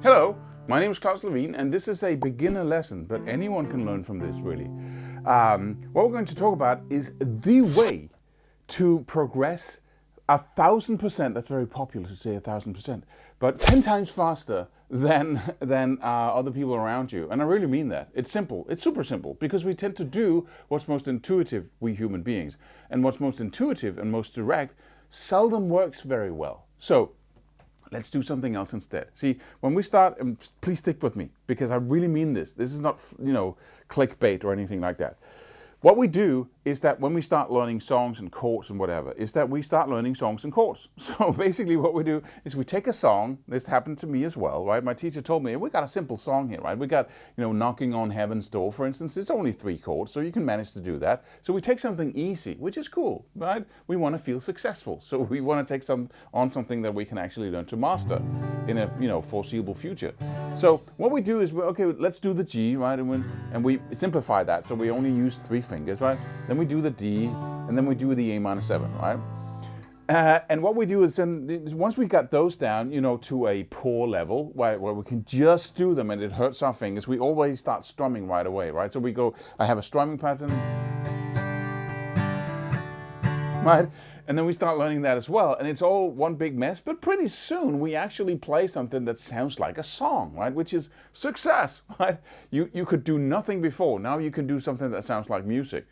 Hello, my name is Claus and this is a beginner lesson, but anyone can learn from this really. What we're going to talk about is the way to progress 1,000%. That's very popular to say 1,000%, but 10 times faster than other people around you. And I really mean that. It's simple. It's super simple because we tend to do what's most intuitive, we human beings. And what's most intuitive and most direct seldom works very well. So let's do something else instead. See, when we start, and please stick with me because I really mean this. This is not, clickbait or anything like that. What we do is that when we start learning songs and chords and whatever, is that we start learning songs and chords. So basically what we do is we take a song. This happened to me as well, right? My teacher told me, we got a simple song here, right? We got, Knocking on Heaven's Door, for instance. It's only 3 chords, so you can manage to do that. So we take something easy, which is cool, right? We want to feel successful. So we want to take something that we can actually learn to master in a, foreseeable future. So what we do is, okay, let's do the G, right? And we simplify that. So we only use 3 fingers, right? Then we do the D, and then we do the A minor 7, right? And what we do is then, once we got those down, to a poor level, where we can just do them and it hurts our fingers, we always start strumming right away, right? So we go, I have a strumming pattern, right? And then we start learning that as well, and it's all one big mess, but pretty soon we actually play something that sounds like a song, right? Which is success, right? You could do nothing before, now you can do something that sounds like music.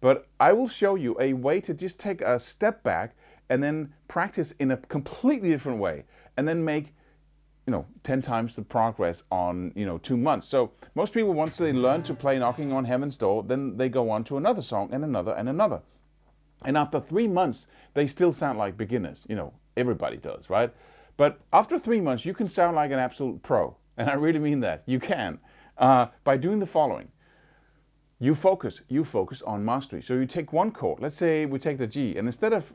But I will show you a way to just take a step back and then practice in a completely different way, and then make 10 times the progress on 2 months. So most people, once they learn to play Knocking on Heaven's Door, then they go on to another song and another and another. And after 3 months, they still sound like beginners. Everybody does, right? But after 3 months, you can sound like an absolute pro. And I really mean that. You can. By doing the following. You focus on mastery. So you take one chord. Let's say we take the G. And instead of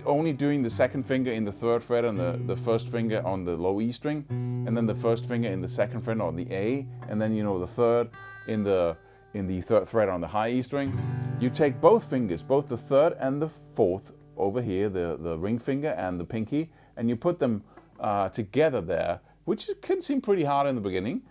only doing the second finger in the 3rd fret and the first finger on the low E string, and then the first finger in the 2nd fret on the A, and then the 3rd in the 3rd fret on the high E string, you take both fingers, both the 3rd and the 4th over here, the ring finger and the pinky, and you put them together there, which can seem pretty hard in the beginning,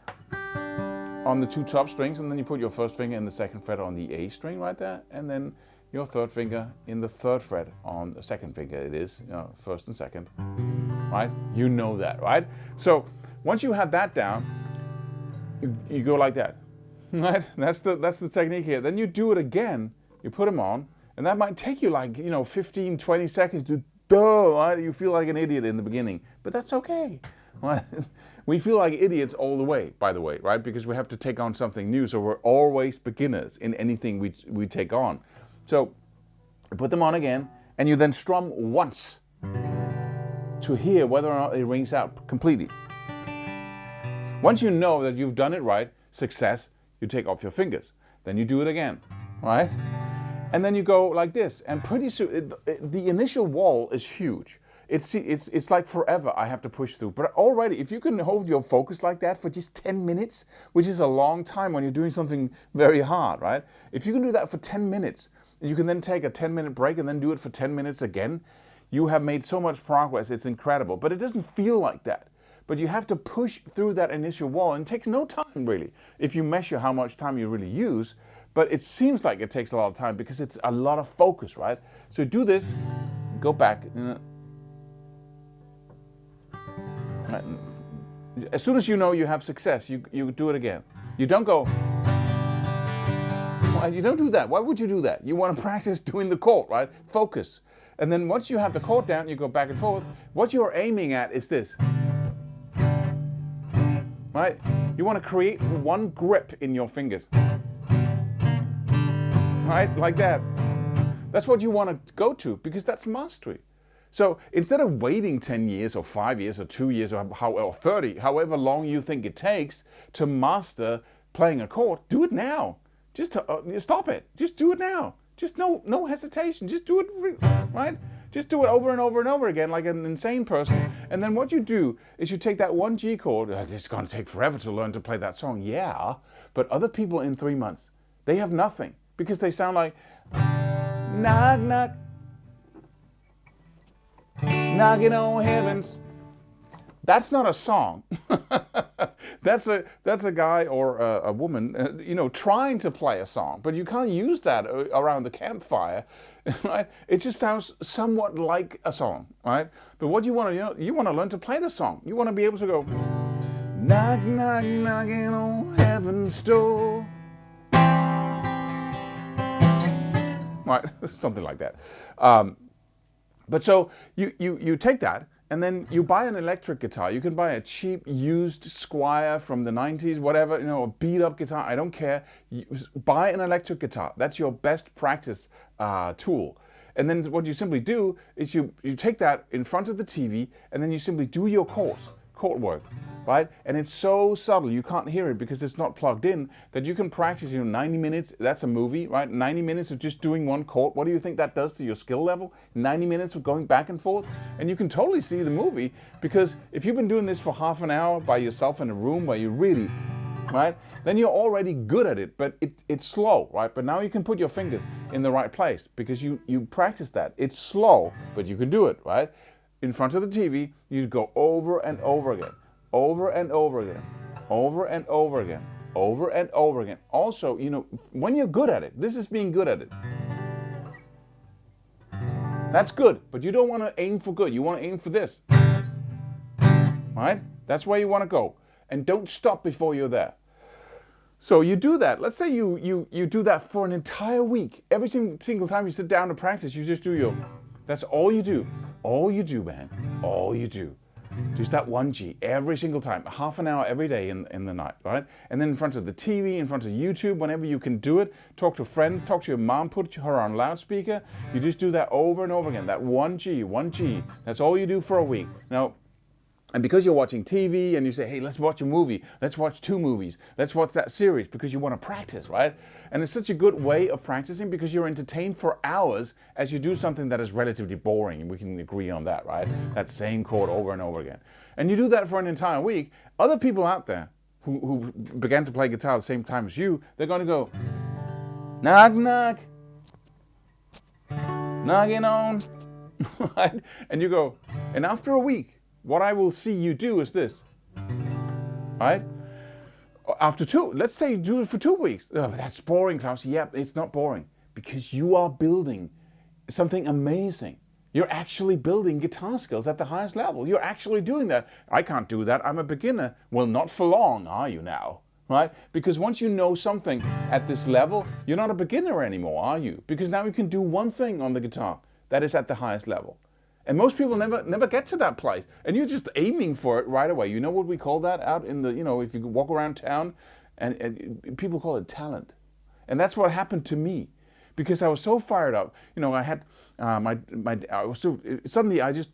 on the 2 top strings, and then you put your first finger in the 2nd fret on the A string right there, and then your 3rd finger in the 3rd fret on the 2nd finger. It is, 1st and 2nd, right? You know that, right? So once you have that down, you go like that. Right? That's the technique here. Then you do it again, you put them on, and that might take you like, 15, 20 seconds to do, right? You feel like an idiot in the beginning, but that's okay. Right? We feel like idiots all the way, by the way, right? Because we have to take on something new, so we're always beginners in anything we take on. So you put them on again, and you then strum once to hear whether or not it rings out completely. Once you know that you've done it right, success, you take off your fingers. Then you do it again, right? And then you go like this, and pretty soon, the initial wall is huge. It's like forever I have to push through. But already, if you can hold your focus like that for just 10 minutes, which is a long time when you're doing something very hard, right? If you can do that for 10 minutes, and you can then take a 10-minute break and then do it for 10 minutes again, you have made so much progress, it's incredible. But it doesn't feel like that. But you have to push through that initial wall, and it takes no time really, if you measure how much time you really use. But it seems like it takes a lot of time because it's a lot of focus, right? So do this, go back. As soon as you know you have success, you do it again. You don't go, you don't do that. Why would you do that? You want to practice doing the chord, right? Focus. And then once you have the chord down, you go back and forth. What you're aiming at is this. Right? You want to create one grip in your fingers. Right? Like that. That's what you want to go to, because that's mastery. So instead of waiting 10 years or 5 years or 2 years or 30, however long you think it takes to master playing a chord, do it now. Just stop it. Just do it now. Just no hesitation. Just do it, right? Just do it over and over and over again like an insane person. And then what you do is you take that one G chord. It's going to take forever to learn to play that song. Yeah, but other people in 3 months, they have nothing because they sound like knock, knock, knocking on heaven's That's not a song. That's a guy or a woman, trying to play a song. But you can't use that around the campfire, right? It just sounds somewhat like a song, right? But what you want to, you want to learn to play the song. You want to be able to go, knock, knock, knocking on heaven's door. Right, something like that. But so you take that, and then you buy an electric guitar. You can buy a cheap used Squire from the 90s, whatever, a beat up guitar, I don't care. Buy an electric guitar. That's your best practice tool. And then what you simply do is you take that in front of the TV, and then you simply do your chord work, right? And it's so subtle, you can't hear it because it's not plugged in, that you can practice, 90 minutes, that's a movie, right? 90 minutes of just doing one chord. What do you think that does to your skill level? 90 minutes of going back and forth? And you can totally see the movie, because if you've been doing this for half an hour by yourself in a room where you really, right, then you're already good at it, but it's slow, right? But now you can put your fingers in the right place because you practice that. It's slow, but you can do it, right? In front of the TV, you go over and over again, over and over again, over and over again, over and over again. Also, when you're good at it, this is being good at it. That's good, but you don't want to aim for good. You want to aim for this, right? That's where you want to go. And don't stop before you're there. So you do that. Let's say you do that for an entire week. Every single time you sit down to practice, you just do your, that's all you do. All you do, man. All you do. Just that one G every single time. Half an hour every day in the night, right? And then in front of the TV, in front of YouTube, whenever you can do it. Talk to friends, talk to your mom, put her on loudspeaker. You just do that over and over again. That one G. That's all you do for a week. Now, and because you're watching TV and you say, hey, let's watch a movie, let's watch 2 movies, let's watch that series, because you want to practice, right? And it's such a good way of practicing because you're entertained for hours as you do something that is relatively boring, and we can agree on that, right? That same chord over and over again. And you do that for an entire week. Other people out there who began to play guitar at the same time as you, they're going to go, knock, knock, knocking on, right? And you go, and after a week, what I will see you do is this, right? After 2, let's say you do it for 2 weeks. Oh, that's boring, Claus. Yeah, it's not boring because you are building something amazing. You're actually building guitar skills at the highest level. You're actually doing that. I can't do that. I'm a beginner. Well, not for long, are you now? Right? Because once you know something at this level, you're not a beginner anymore, are you? Because now you can do one thing on the guitar that is at the highest level. And most people never get to that place. And you're just aiming for it right away. You know what we call that out in the, if you walk around town, and people call it talent. And that's what happened to me. Because I was so fired up. I had I was so, suddenly I just,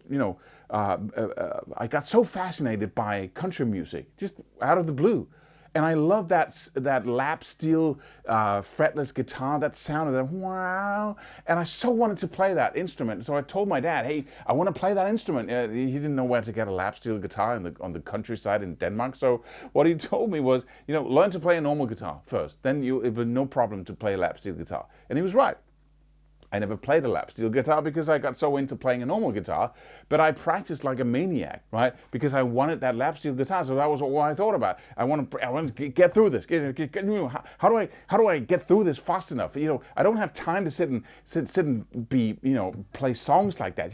I got so fascinated by country music, just out of the blue. And I love that lap steel fretless guitar, that sound of that wow. And I so wanted to play that instrument. So I told my dad, hey, I want to play that instrument. He didn't know where to get a lap steel guitar on the countryside in Denmark. So what he told me was, learn to play a normal guitar first. Then it would be no problem to play a lap steel guitar. And he was right. I never played a lap steel guitar because I got so into playing a normal guitar, but I practiced like a maniac, right? Because I wanted that lap steel guitar, so that was all I thought about. I want to get through this. How do I get through this fast enough? I don't have time to sit and be play songs like that.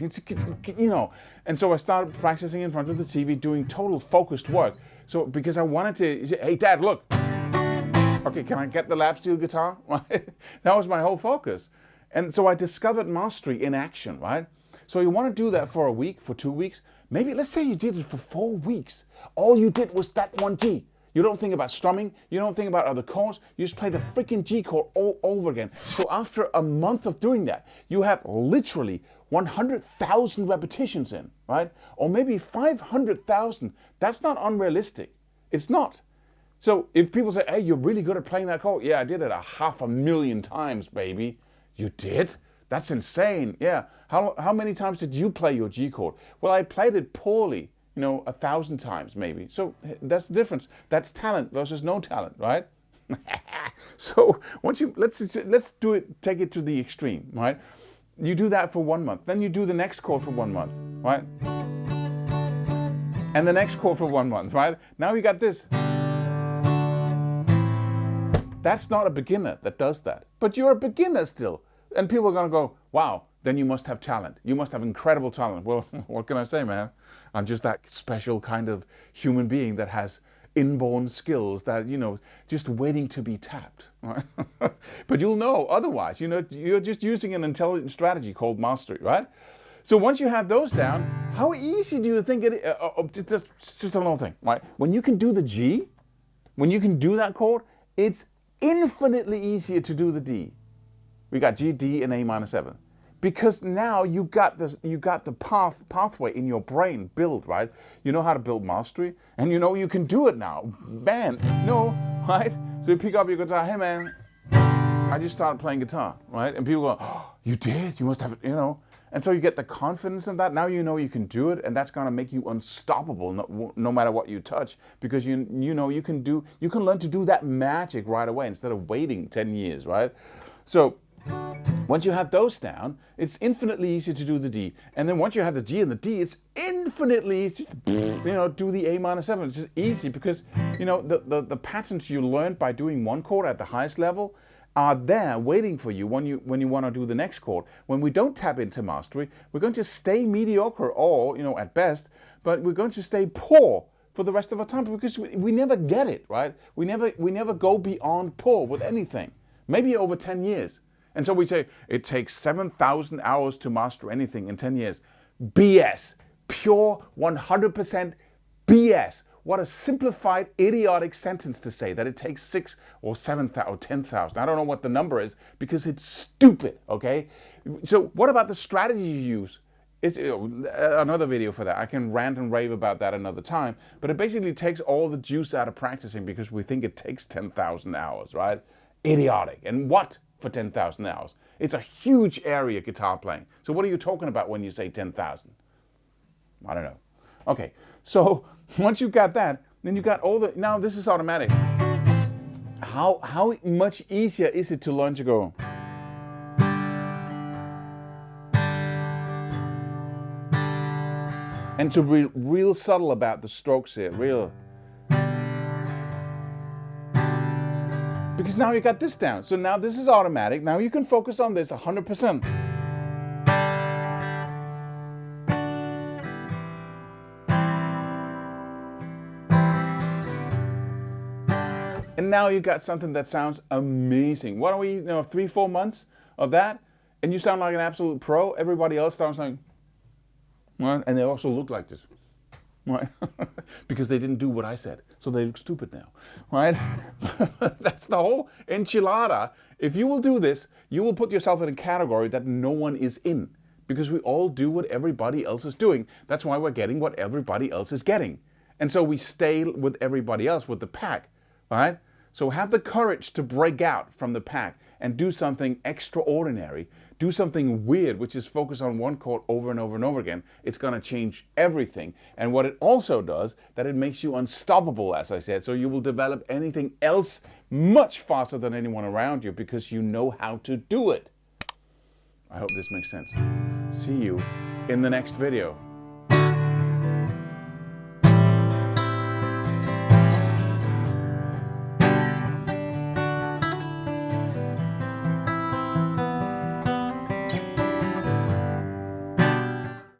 And so I started practicing in front of the TV, doing total focused work. So because I wanted to, hey, Dad, look. Okay, can I get the lap steel guitar? That was my whole focus. And so I discovered mastery in action, right? So you want to do that for a week, for 2 weeks. Maybe, let's say you did it for 4 weeks. All you did was that one G. You don't think about strumming. You don't think about other chords. You just play the freaking G chord all over again. So after a month of doing that, you have literally 100,000 repetitions in, right? Or maybe 500,000. That's not unrealistic. It's not. So if people say, hey, you're really good at playing that chord. Yeah, I did it 500,000 times, baby. You did? That's insane. Yeah. How many times did you play your G chord? Well, I played it poorly, 1,000 times maybe. So that's the difference. That's talent versus no talent, right? So let's do it, take it to the extreme, right? You do that for 1 month. Then you do the next chord for 1 month, right? and the next chord for 1 month, right? Now you got this. That's not a beginner that does that, but you're a beginner still. And people are gonna go, wow, then you must have talent. You must have incredible talent. Well, what can I say, man? I'm just that special kind of human being that has inborn skills that, you know, just waiting to be tapped. Right? But you'll know otherwise. You know, you're just using an intelligent strategy called mastery, right? So once you have those down, how easy do you think it is? Just a little thing, right? When you can do the G, when you can do that chord, it's infinitely easier to do the D. We got G, D, and A minor 7. Because now you got the pathway in your brain built, right? You know how to build mastery, and you know you can do it now. Man, no, right? So you pick up your guitar, hey man, I just started playing guitar, right? And people go, oh, you did? You must have, you know. And so you get the confidence of that. Now you know you can do it, and that's gonna make you unstoppable no matter what you touch, because you know you can learn to do that magic right away instead of waiting 10 years, right? So once you have those down, it's infinitely easier to do the D. And then once you have the G and the D, it's infinitely easier to, you know, do the A minor 7. It's just easy because, you know, the patterns you learned by doing one chord at the highest level are there waiting for you when you want to do the next chord. When we don't tap into mastery, we're going to stay mediocre or, you know, at best, but we're going to stay poor for the rest of our time because we never get it, right? We never go beyond poor with anything. Maybe over 10 years. And so we say, it takes 7,000 hours to master anything in 10 years. BS. Pure 100% BS. What a simplified, idiotic sentence to say, that it takes 6 or 7,000 or 10,000. I don't know what the number is because it's stupid, okay? So what about the strategy you use? It's another video for that. I can rant and rave about that another time. But it basically takes all the juice out of practicing because we think it takes 10,000 hours, right? Idiotic. And what for 10,000 hours? It's a huge area, guitar playing. So what are you talking about when you say 10,000? I don't know. Okay, so once you got that, then you got all the, now this is automatic. How much easier is it to learn to go? And to be real subtle about the strokes here, real. Because now you got this down. So now this is automatic. Now you can focus on this 100%. And now you got something that sounds amazing. What are we, 3-4 months of that? And you sound like an absolute pro. Everybody else sounds like, well, and they also look like this, right? Because they didn't do what I said. So they look stupid now, right? That's the whole enchilada. If you will do this, you will put yourself in a category that no one is in. Because we all do what everybody else is doing. That's why we're getting what everybody else is getting. And so we stay with everybody else, with the pack. Right? So have the courage to break out from the pack and do something extraordinary. Do something weird, which is focus on one chord over and over and over again. It's going to change everything. And what it also does, that it makes you unstoppable, as I said. So you will develop anything else much faster than anyone around you because you know how to do it. I hope this makes sense. See you in the next video.